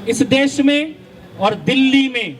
इस देश में और दिल्ली में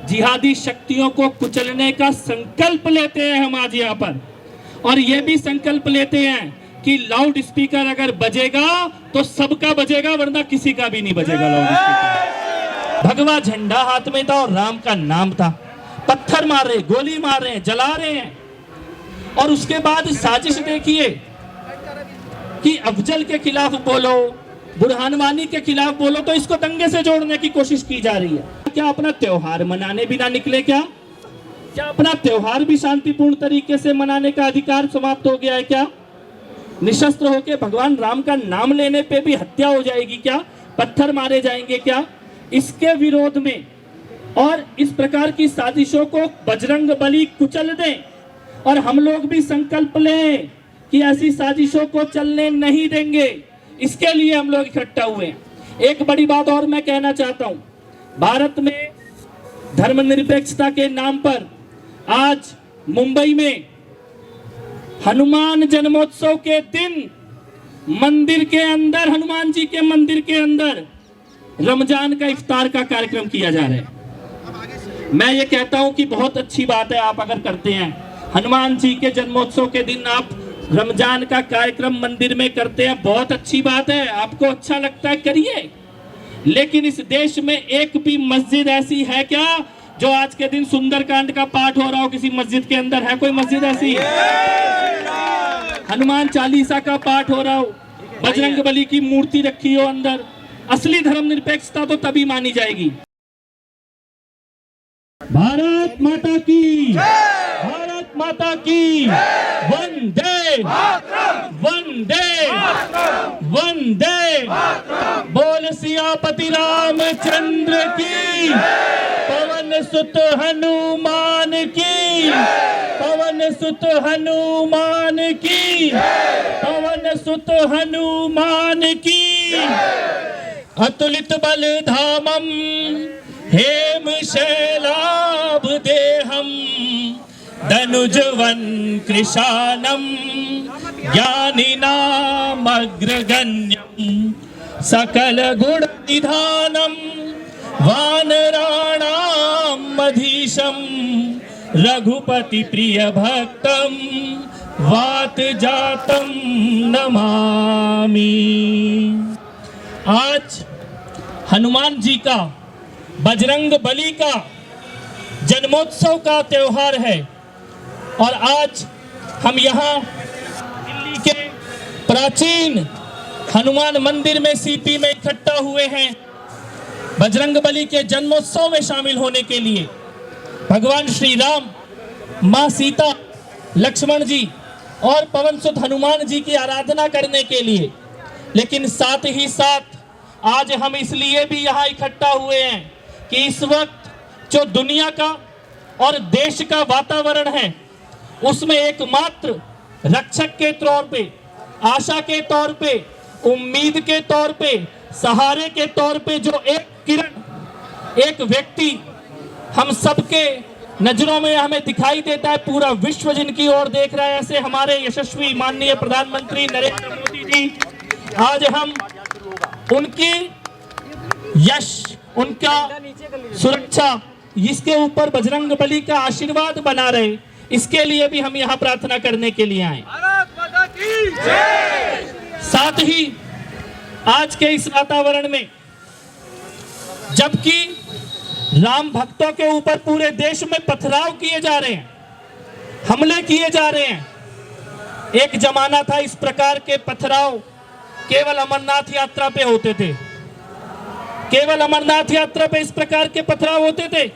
जिहादी शक्तियों को कुचलने का संकल्प लेते हैं हम आज यहाँ पर, और ये भी संकल्प लेते हैं कि लाउड स्पीकर अगर बजेगा तो सबका बजेगा, वरना किसी का भी नहीं बजेगा लाउड स्पीकर। भगवा झंडा हाथ में था और राम का नाम था। पत्थर मार रहे, गोली मार रहे हैं, जला रहे हैं, और उसके बाद साजिश देखिए कि अफजल के खिलाफ बोलो, बुरहान वानी के खिलाफ बोलो, तो इसको दंगे से जोड़ने की कोशिश की जा रही है। क्या अपना त्योहार मनाने भी ना निकले? क्या अपना त्योहार भी शांतिपूर्ण तरीके से मनाने का अधिकार समाप्त हो गया है? क्या निशस्त्र होकर भगवान राम का नाम लेने पे भी हत्या हो जाएगी? क्या पत्थर मारे जाएंगे? क्या इसके विरोध में और इस प्रकार की साजिशों को बजरंग बली कुचल दें, और हम लोग भी संकल्प लें कि ऐसी साजिशों को चलने नहीं देंगे। इसके लिए हम लोग इकट्ठा हुए हैं। एक बड़ी बात और मैं कहना चाहता हूं, भारत में धर्मनिरपेक्षता के नाम पर आज मुंबई में हनुमान जन्मोत्सव के दिन मंदिर के अंदर, हनुमान जी के मंदिर के अंदर रमजान का इफ्तार का कार्यक्रम किया जा रहा है। मैं ये कहता हूं कि बहुत अच्छी बात है आप अगर करते हैं, हनुमान जी के जन्मोत्सव के दिन आप रमजान का कार्यक्रम मंदिर में करते हैं, बहुत अच्छी बात है, आपको अच्छा लगता है करिए। लेकिन इस देश में एक भी मस्जिद ऐसी है क्या जो आज के दिन सुंदरकांड का पाठ हो रहा हो किसी मस्जिद के अंदर? है कोई मस्जिद ऐसी? हनुमान चालीसा का पाठ हो रहा हो, बजरंग बली की मूर्ति रखी हो अंदर? असली धर्मनिरपेक्षता तो तभी मानी जाएगी। भारत माता की, भारत माता की, वंदे वंदे वंदे। बोल सियापति रामचंद्र की, पवन सुत हनुमान की, पवन सुत हनुमान की, पवन सुत हनुमान की। अतुलित बल धामम हेम शैलाभ देहम, धनुजवन कृशानम ज्ञानिनाम अग्रगण्यम, सकल गुण निधानम वानराणाम मधीशम, रघुपति प्रिय भक्तम वात जातम नमामि। आज हनुमान जी का, बजरंग बली का जन्मोत्सव का त्योहार है, और आज हम यहाँ दिल्ली के प्राचीन हनुमान मंदिर में सीपी में इकट्ठा हुए हैं बजरंग बली के जन्मोत्सव में शामिल होने के लिए। भगवान श्री राम, माँ सीता, लक्ष्मण जी और पवन सुत हनुमान जी की आराधना करने के लिए। लेकिन साथ ही साथ आज हम इसलिए भी यहाँ इकट्ठा हुए हैं कि इस वक्त जो दुनिया का और देश का वातावरण है, उसमें एकमात्र रक्षक के तौर पे, आशा के तौर पे, उम्मीद के तौर पे, सहारे के तौर पे जो एक किरण, एक व्यक्ति हम सबके नजरों में हमें दिखाई देता है, पूरा विश्व जिनकी ओर देख रहा है, ऐसे हमारे यशस्वी माननीय प्रधानमंत्री नरेंद्र मोदी जी। आज हम उनकी यश, उनका सुरक्षा, इसके ऊपर बजरंग बली का आशीर्वाद बना रहे, इसके लिए भी हम यहाँ प्रार्थना करने के लिए आए। साथ ही आज के इस वातावरण में, जबकि राम भक्तों के ऊपर पूरे देश में पथराव किए जा रहे हैं, हमले किए जा रहे हैं, एक जमाना था इस प्रकार के पथराव केवल अमरनाथ यात्रा पे होते थे, केवल अमरनाथ यात्रा पे इस प्रकार के पथराव होते थे,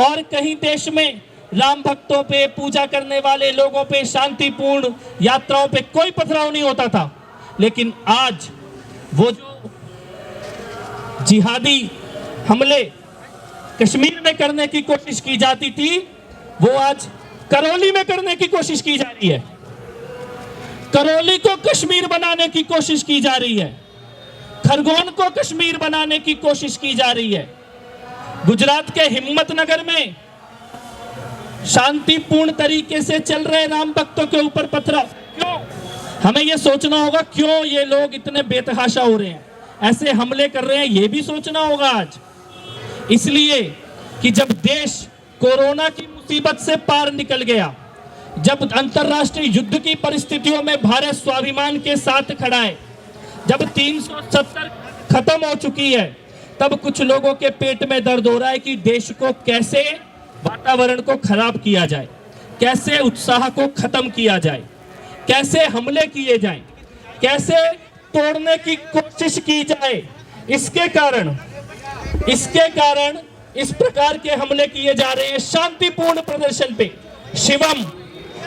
और कहीं देश में राम भक्तों पे, पूजा करने वाले लोगों पे, शांतिपूर्ण यात्राओं पे कोई पथराव नहीं होता था। लेकिन आज वो जो जिहादी हमले कश्मीर में करने की कोशिश की जाती थी, वो आज करौली में करने की कोशिश की जा रही है। करौली को कश्मीर बनाने की कोशिश की जा रही है, खरगोन को कश्मीर बनाने की कोशिश की जा रही है। गुजरात के हिम्मतनगर में शांतिपूर्ण तरीके से चल रहे राम भक्तों के ऊपर पथराव। क्यों? हमें यह सोचना होगा क्यों ये लोग इतने बेतहाशा हो रहे हैं। ऐसे हमले कर रहे हैं, ये भी सोचना होगा आज। इसलिए कि जब देश कोरोना की मुसीबत से पार निकल गया, जब अंतरराष्ट्रीय युद्ध की परिस्थितियों में भारत स्वाभिमान के साथ खड़ा है, जब 370 खत्म हो चुकी है, तब कुछ लोगों के पेट में दर्द हो रहा है कि देश को कैसे वातावरण को खराब किया जाए, कैसे उत्साह को खत्म किया जाए, कैसे हमले किए जाएं, कैसे तोड़ने की कोशिश की जाए। इसके कारण इस प्रकार के हमले किए जा रहे हैं शांतिपूर्ण प्रदर्शन पे। शिवम,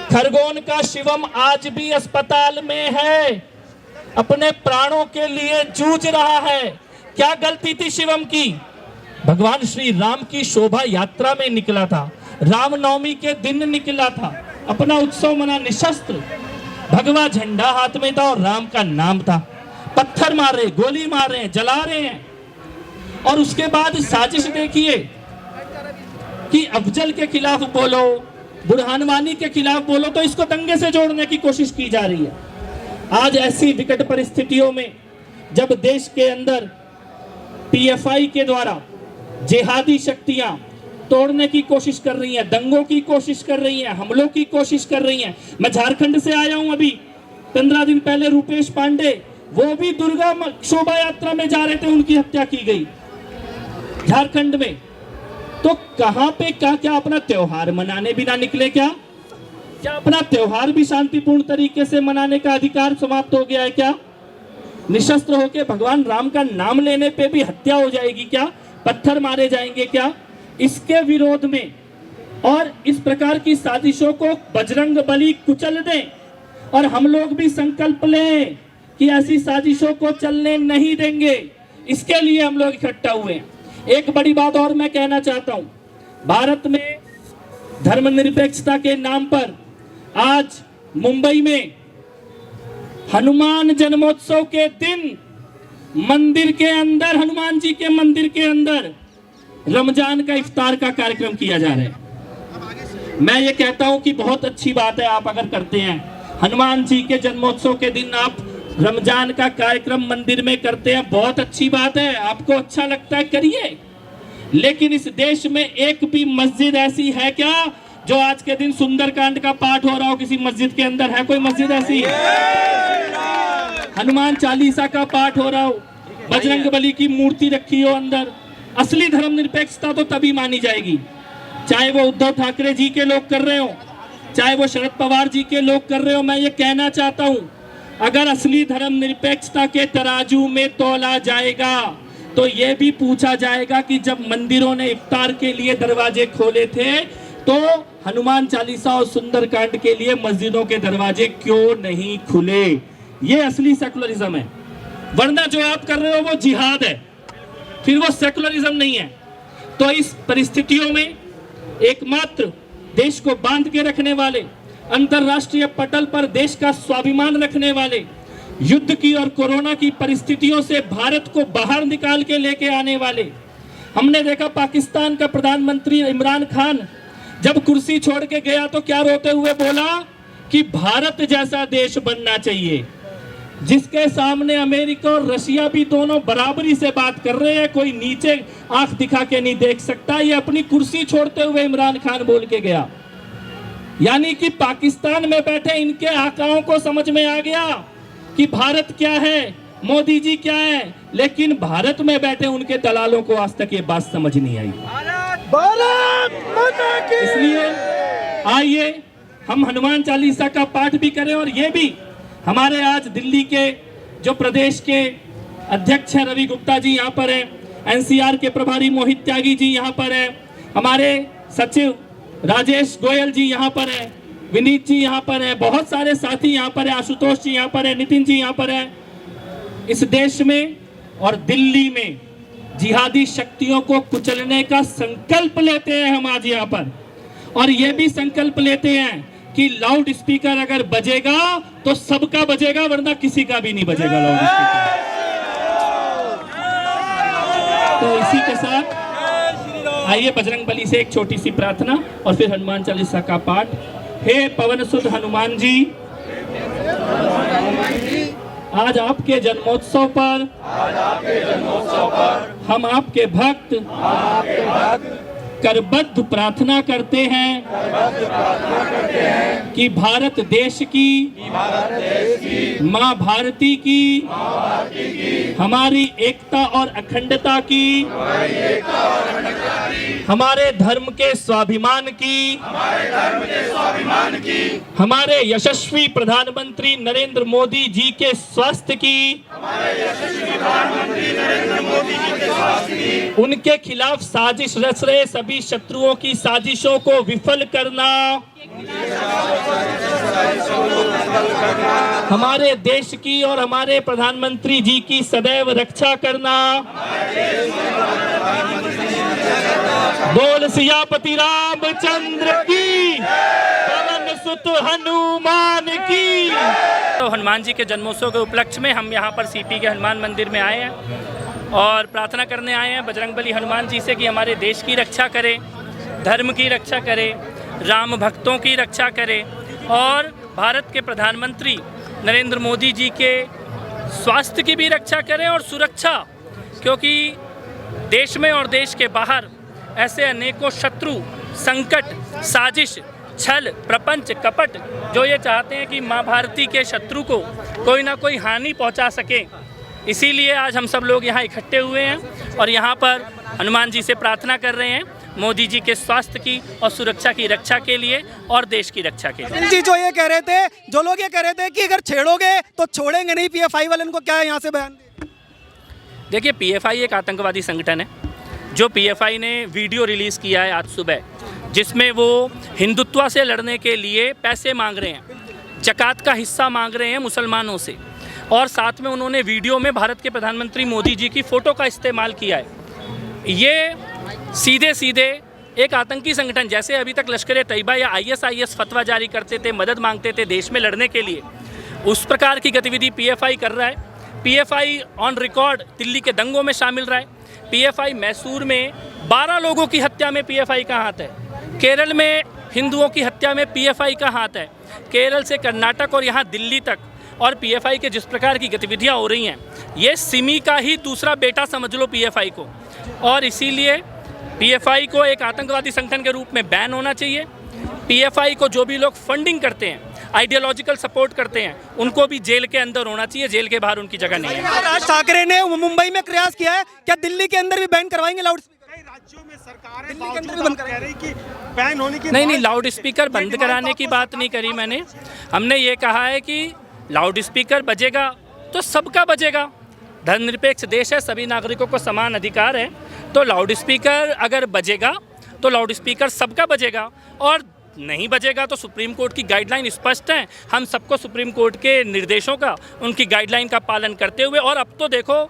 खरगोन का शिवम आज भी अस्पताल में है, अपने प्राणों के लिए जूझ रहा है। क्या गलती थी शिवम की? भगवान श्री राम की शोभा यात्रा में निकला था, रामनवमी के दिन निकला था, अपना उत्सव मना, निशस्त्र, भगवा झंडा हाथ में था और राम का नाम था। पत्थर मार रहे, गोली मार रहे हैं, जला रहे हैं। और उसके बाद साजिश देखिए कि अफजल के खिलाफ बोलो, बुरहान वानी के खिलाफ बोलो, तो इसको दंगे से जोड़ने की कोशिश की जा रही है। आज ऐसी विकट परिस्थितियों में जब देश के अंदर पीएफआई के द्वारा जिहादी शक्तियां तोड़ने की कोशिश कर रही हैं, दंगों की कोशिश कर रही हैं, हमलों की कोशिश कर रही हैं। मैं झारखंड से आया हूं, अभी 15 दिन पहले रुपेश पांडे, वो भी दुर्गा शोभा यात्रा में जा रहे थे, उनकी हत्या की गई झारखंड में। तो कहां पे क्या अपना त्योहार मनाने भी ना निकले? क्या अपना त्योहार भी शांतिपूर्ण तरीके से मनाने का अधिकार समाप्त हो गया है? क्या निशस्त्र होकर भगवान राम का नाम लेने पे भी हत्या हो जाएगी? क्या पत्थर मारे जाएंगे? क्या इसके विरोध में और इस प्रकार की साजिशों को बजरंग बली कुचल दें और हम लोग भी संकल्प लें कि ऐसी साजिशों को चलने नहीं देंगे। इसके लिए हम लोग इकट्ठा हुए हैं। एक बड़ी बात और मैं कहना चाहता हूं, भारत में धर्मनिरपेक्षता के नाम पर आज मुंबई में हनुमान जन्मोत्सव के दिन मंदिर के अंदर, हनुमान जी के मंदिर के अंदर रमजान का इफ्तार का कार्यक्रम किया जा रहा है। मैं ये कहता हूं कि बहुत अच्छी बात है, आप अगर करते हैं, हनुमान जी के जन्मोत्सव के दिन आप रमजान का कार्यक्रम मंदिर में करते हैं, बहुत अच्छी बात है, आपको अच्छा लगता है, करिए। लेकिन इस देश में एक भी मस्जिद ऐसी है क्या जो आज के दिन सुंदरकांड का पाठ हो रहा हो किसी मस्जिद के अंदर? है कोई मस्जिद ऐसी? हनुमान चालीसा का पाठ हो रहा हो, बजरंग बली की मूर्ति रखी हो अंदर? असली धर्मनिरपेक्षता तो तभी मानी जाएगी, चाहे वो उद्धव ठाकरे जी के लोग कर रहे हो, चाहे वो शरद पवार जी के लोग कर रहे हो। मैं ये कहना चाहता हूं, अगर असली धर्मनिरपेक्षता के तराजू में तोला जाएगा तो ये भी पूछा जाएगा कि जब मंदिरों ने इफ्तार के लिए दरवाजे खोले थे तो हनुमान चालीसा और सुंदरकांड के लिए मस्जिदों के दरवाजे क्यों नहीं खुले? ये असली सेकुलरिज्म है। वरना जो आप कर रहे हो वो जिहाद है, फिर वो सेकुलरिज्म नहीं है। तो इस परिस्थितियों में एकमात्र देश को बांध के रखने वाले, अंतरराष्ट्रीय पटल पर देश का स्वाभिमान रखने वाले, युद्ध की और कोरोना की परिस्थितियों से भारत को बाहर निकाल के लेके आने वाले, हमने देखा पाकिस्तान का प्रधानमंत्री इमरान खान जब कुर्सी छोड़ के गया तो क्या रोते हुए बोला कि भारत जैसा देश बनना चाहिए, जिसके सामने अमेरिका और रशिया भी दोनों बराबरी से बात कर रहे हैं, कोई नीचे आंख दिखा के नहीं देख सकता। ये अपनी कुर्सी छोड़ते हुए इमरान खान बोल के गया। यानी कि पाकिस्तान में बैठे इनके आकाओं को समझ में आ गया कि भारत क्या है, मोदी जी क्या है, लेकिन भारत में बैठे उनके दलालों को आज तक ये बात समझ नहीं आई। इसलिए आइए हम हनुमान चालीसा का पाठ भी करें। और ये भी हमारे आज दिल्ली के जो प्रदेश के अध्यक्ष हैं रवि गुप्ता जी यहाँ पर हैं, एनसीआर के प्रभारी मोहित त्यागी जी यहाँ पर हैं, हमारे सचिव राजेश गोयल जी यहाँ पर हैं, विनीत जी यहाँ पर हैं, बहुत सारे साथी यहाँ पर हैं, आशुतोष जी यहाँ पर हैं, नितिन जी यहाँ पर हैं। इस देश में और दिल्ली में जिहादी शक्तियों को कुचलने का संकल्प लेते हैं हम आज यहाँ पर। और ये भी संकल्प लेते हैं कि लाउड स्पीकर अगर बजेगा तो सबका बजेगा, वरना किसी का भी नहीं बजेगा लाउड स्पीकर। तो इसी के साथ आइए बजरंग बली से एक छोटी सी प्रार्थना और फिर हनुमान चालीसा का पाठ। हे पवन सुत हनुमान जी, आज आपके जन्मोत्सव पर हम आपके भक्त करबद्ध प्रार्थना करते हैं कि भारत देश की माँ भारती की हमारी एकता और अखंडता की हमारे धर्म के स्वाभिमान की हमारे यशस्वी प्रधानमंत्री नरेंद्र मोदी जी के स्वास्थ्य की उनके खिलाफ साजिश रच रहे सभी शत्रुओं की साजिशों को विफल करना, हमारे देश की और हमारे प्रधानमंत्री जी की सदैव रक्षा करना। बोल सियापति रामचंद्र की, पवन सुत हनुमान की। तो हनुमान जी के जन्मोत्सव के उपलक्ष्य में हम यहाँ पर सीपी के हनुमान मंदिर में आए हैं और प्रार्थना करने आए हैं बजरंगबली हनुमान जी से कि हमारे देश की रक्षा करें, धर्म की रक्षा करें, राम भक्तों की रक्षा करें और भारत के प्रधानमंत्री नरेंद्र मोदी जी के स्वास्थ्य की भी रक्षा करें और सुरक्षा, क्योंकि देश में और देश के बाहर ऐसे अनेकों शत्रु, संकट, साजिश, छल, प्रपंच, कपट जो ये चाहते हैं कि माँ भारती के शत्रु को कोई ना कोई हानि पहुंचा सके। इसीलिए आज हम सब लोग यहाँ इकट्ठे हुए हैं और यहाँ पर हनुमान जी से प्रार्थना कर रहे हैं मोदी जी के स्वास्थ्य की और सुरक्षा की रक्षा के लिए और देश की रक्षा के लिए। जी जो ये कह रहे थे, जो लोग ये कह रहे थे कि अगर छेड़ोगे तो छोड़ेंगे नहीं पीएफआई वाले, उनको क्या है यहाँ से बयान? देखिए, पीएफआई एक आतंकवादी संगठन है। जो पीएफआई ने वीडियो रिलीज़ किया है आज सुबह, जिसमें वो हिंदुत्व से लड़ने के लिए पैसे मांग रहे हैं, ज़कात का हिस्सा मांग रहे हैं मुसलमानों से, और साथ में उन्होंने वीडियो में भारत के प्रधानमंत्री मोदी जी की फ़ोटो का इस्तेमाल किया है। ये सीधे सीधे एक आतंकी संगठन, जैसे अभी तक लश्कर तैयबा या आईएसआईएस फतवा जारी करते थे, मदद मांगते थे देश में लड़ने के लिए, उस प्रकार की गतिविधि पीएफआई कर रहा है। पीएफआई ऑन रिकॉर्ड दिल्ली के दंगों में शामिल रहा है। पीएफआई मैसूर में 12 लोगों की हत्या में पीएफआई का हाथ है। केरल में हिंदुओं की हत्या में पीएफआई का हाथ है। केरल से कर्नाटक और यहाँ दिल्ली तक, और पीएफआई के जिस प्रकार की गतिविधियाँ हो रही हैं, ये सिमी का ही दूसरा बेटा समझ लो पीएफआई को। और इसीलिए पीएफआई को एक आतंकवादी संगठन के रूप में बैन होना चाहिए। पीएफआई को जो भी लोग फंडिंग करते हैं, आइडियोलॉजिकल सपोर्ट करते हैं, उनको भी जेल के अंदर होना चाहिए, जेल के बाहर उनकी जगह नहीं है। राज ठाकरे ने मुंबई में प्रयास किया है, क्या दिल्ली के अंदर भी बैन करवाएंगे लाउड स्पीकर? राज्यों में सरकार है, दिल्ली के अंदर भी बंद कह रही कि बैन होने की नहीं, लाउड स्पीकर बंद कराने की बात नहीं करी मैंने। हमने ये कहा है कि लाउड स्पीकर बजेगा तो सबका बजेगा। धर्मनिरपेक्ष देश है, सभी नागरिकों को समान अधिकार है, तो लाउड स्पीकर अगर बजेगा तो लाउड स्पीकर सबका बजेगा, और नहीं बजेगा तो सुप्रीम कोर्ट की गाइडलाइन स्पष्ट है। हम सबको सुप्रीम कोर्ट के निर्देशों का, उनकी गाइडलाइन का पालन करते हुए, और अब तो देखो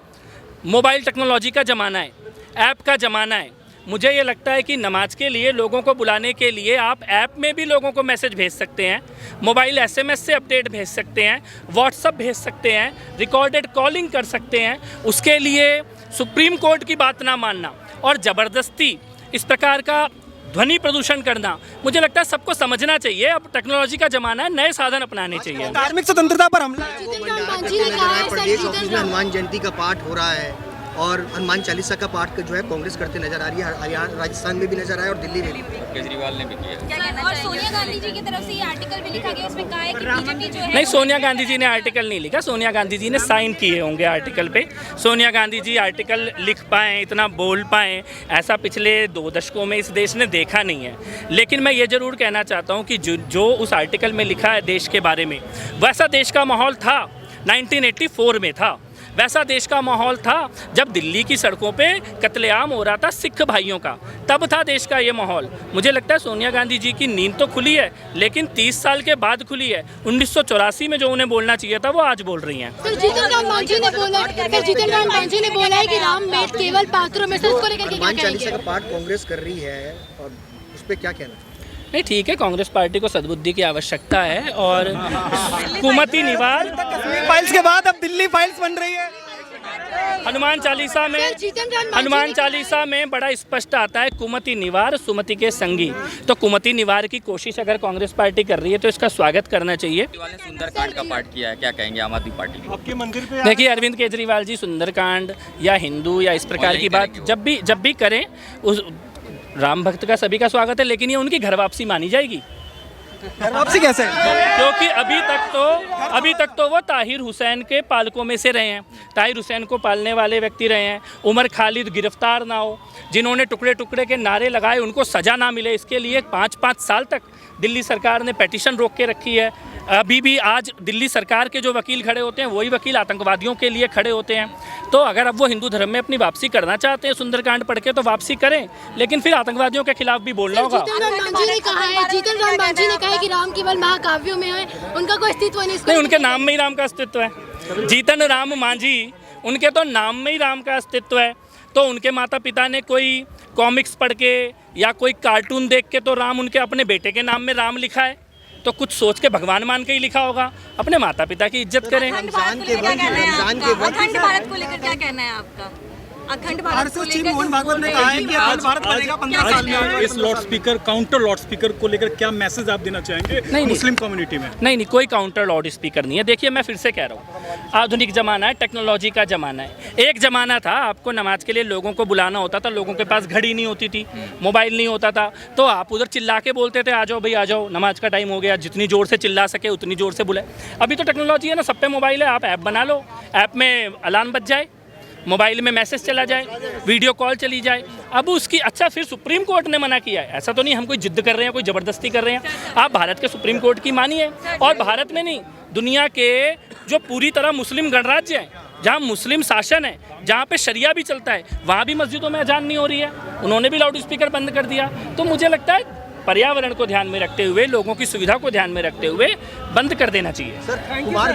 मोबाइल टेक्नोलॉजी का ज़माना है, ऐप का ज़माना है। मुझे ये लगता है कि नमाज के लिए लोगों को बुलाने के लिए आप ऐप में भी लोगों को मैसेज भेज सकते हैं, मोबाइल एसएमएस से अपडेट भेज सकते हैं, व्हाट्सएप भेज सकते हैं, रिकॉर्डेड कॉलिंग कर सकते हैं। उसके लिए सुप्रीम कोर्ट की बात ना मानना और ज़बरदस्ती इस प्रकार का ध्वनि प्रदूषण करना, मुझे लगता है सबको समझना चाहिए। अब टेक्नोलॉजी का ज़माना है, नए साधन अपनाने चाहिए। धार्मिक स्वतंत्रता पर हमला, प्रदेश ऑफिस में हनुमान जयंती का पाठ हो रहा है और हनुमान चालीसा का पाठ जो है कांग्रेस करते नजर आ रही है, राजस्थान में भी नजर आया और दिल्ली में भी। केजरीवाल ने भी किया। और सोनिया गांधी जी की तरफ से ये आर्टिकल भी लिखा गया, उसमें कहा है कि बीजेपी जो है। नहीं, सोनिया गांधी जी ने आर्टिकल नहीं लिखा, सोनिया गांधी जी ने साइन किए होंगे आर्टिकल पे। सोनिया गांधी जी आर्टिकल लिख पाएँ, इतना बोल पाएँ, ऐसा पिछले 2 दशकों में इस देश ने देखा नहीं है। लेकिन मैं ये ज़रूर कहना चाहता हूँ कि जो उस आर्टिकल में लिखा है देश के बारे में, वैसा देश का माहौल था 1984 में था। वैसा देश का माहौल था जब दिल्ली की सड़कों पे कत्लेआम हो रहा था सिख भाइयों का, तब था देश का ये माहौल। मुझे लगता है सोनिया गांधी जी की नींद तो खुली है, लेकिन 30 साल के बाद खुली है। 1984 में जो उन्हें बोलना चाहिए था वो आज बोल रही हैं। जीतन राम मांझी ने बोला है कि राम वेद केवल पात्रों में से, उसको लेकर के क्या हनुमान कहेंगे? चालीसा का पाठ कांग्रेस कर रही है और उस पर क्या कहना? नहीं, ठीक है, कांग्रेस पार्टी को सद्बुद्धि की आवश्यकता है और हुकूमती निवार कश्मीर फाइल्स के बाद अब दिल्ली फाइल्स बन रही है। हनुमान चालीसा में सर, जीतन राम मांझी हनुमान ने कहा है- चालीसा में बड़ा स्पष्ट आता है, कुमति निवार सुमति के संगी। तो कुमति निवार की कोशिश अगर कांग्रेस पार्टी कर रही है तो इसका स्वागत करना चाहिए। केजरीवाल ने सुंदरकांड का पाठ किया है, क्या कहेंगे आम आदमी पार्टी को? आपके मंदिर पे देखिए, अरविंद केजरीवाल जी सुंदरकांड या हिंदू या इस प्रकार की बात जब भी करें, उस राम भक्त का सभी का स्वागत है, लेकिन ये उनकी घर वापसी मानी जाएगी। घर वापसी कैसे? क्योंकि अभी तक तो वो ताहिर हुसैन के पालकों में से रहे हैं। ताहिर हुसैन को पालने वाले व्यक्ति रहे हैं। उमर खालिद गिरफ्तार ना हो, जिन्होंने टुकड़े टुकड़े के नारे लगाए, उनको सज़ा ना मिले, इसके लिए 5-5 साल तक दिल्ली सरकार ने पेटिशन रोक के रखी है। अभी भी आज दिल्ली सरकार के जो वकील खड़े होते हैं वही वकील आतंकवादियों के लिए खड़े होते हैं। तो अगर अब वो हिंदू धर्म में अपनी वापसी करना चाहते हैं सुंदरकांड पढ़ के, तो वापसी करें, लेकिन फिर आतंकवादियों के खिलाफ भी बोलना होगा। जीतन राम मांझी ने कहा है कि राम केवल महाकाव्यों में है, उनका कोई अस्तित्व नहीं। उनके नाम में ही राम का अस्तित्व है। जीतन राम मांझी, उनके तो नाम में ही राम का अस्तित्व है। तो उनके माता पिता ने कोई कॉमिक्स पढ़ के या कोई कार्टून देख के तो राम उनके अपने बेटे के नाम में राम लिखा है, तो कुछ सोच के भगवान मान के ही लिखा होगा। अपने माता पिता की इज्जत करें। रमजान के वक्त अखंड भारत को लेकर क्या कहना है आपका? अखंड भारत को आरएसएस लेकर चीफ मोहन भागवत ने कहा है कि अखंड भारत बनेगा 15 साल में। इस loud speaker counter loud speaker को लेकर क्या मैसेज आप देना चाहेंगे नहीं। मुस्लिम कम्युनिटी में? नहीं, कोई काउंटर लाउड स्पीकर नहीं है। देखिए, मैं फिर से कह रहा हूँ, आधुनिक ज़माना है, टेक्नोलॉजी का ज़माना है। एक ज़माना था आपको नमाज के लिए लोगों को बुलाना होता था, लोगों के पास घड़ी नहीं होती थी, मोबाइल नहीं होता था, तो आप उधर चिल्ला के बोलते थे, आ जाओ भाई आ जाओ, नमाज का टाइम हो गया। जितनी ज़ोर से चिल्ला सके उतनी ज़ोर से बुलाए। अभी तो टेक्नोलॉजी है ना, सब पे मोबाइल है, आप ऐप बना लो, ऐप में अलार्म बज जाए, मोबाइल में मैसेज चला जाए, वीडियो कॉल चली जाए। अब उसकी अच्छा, फिर सुप्रीम कोर्ट ने मना किया है। ऐसा तो नहीं हम कोई जिद्द कर रहे हैं, कोई ज़बरदस्ती कर रहे हैं। आप भारत के सुप्रीम कोर्ट की मानिए, और भारत में नहीं, दुनिया के जो पूरी तरह मुस्लिम गणराज्य हैं, जहाँ मुस्लिम शासन है, जहाँ पे शरिया भी चलता है, वहाँ भी मस्जिदों में अजान नहीं हो रही है। उन्होंने भी लाउड स्पीकर बंद कर दिया। तो मुझे लगता है पर्यावरण को ध्यान में रखते हुए, लोगों की सुविधा को ध्यान में रखते हुए बंद कर देना चाहिए। सर, कुमार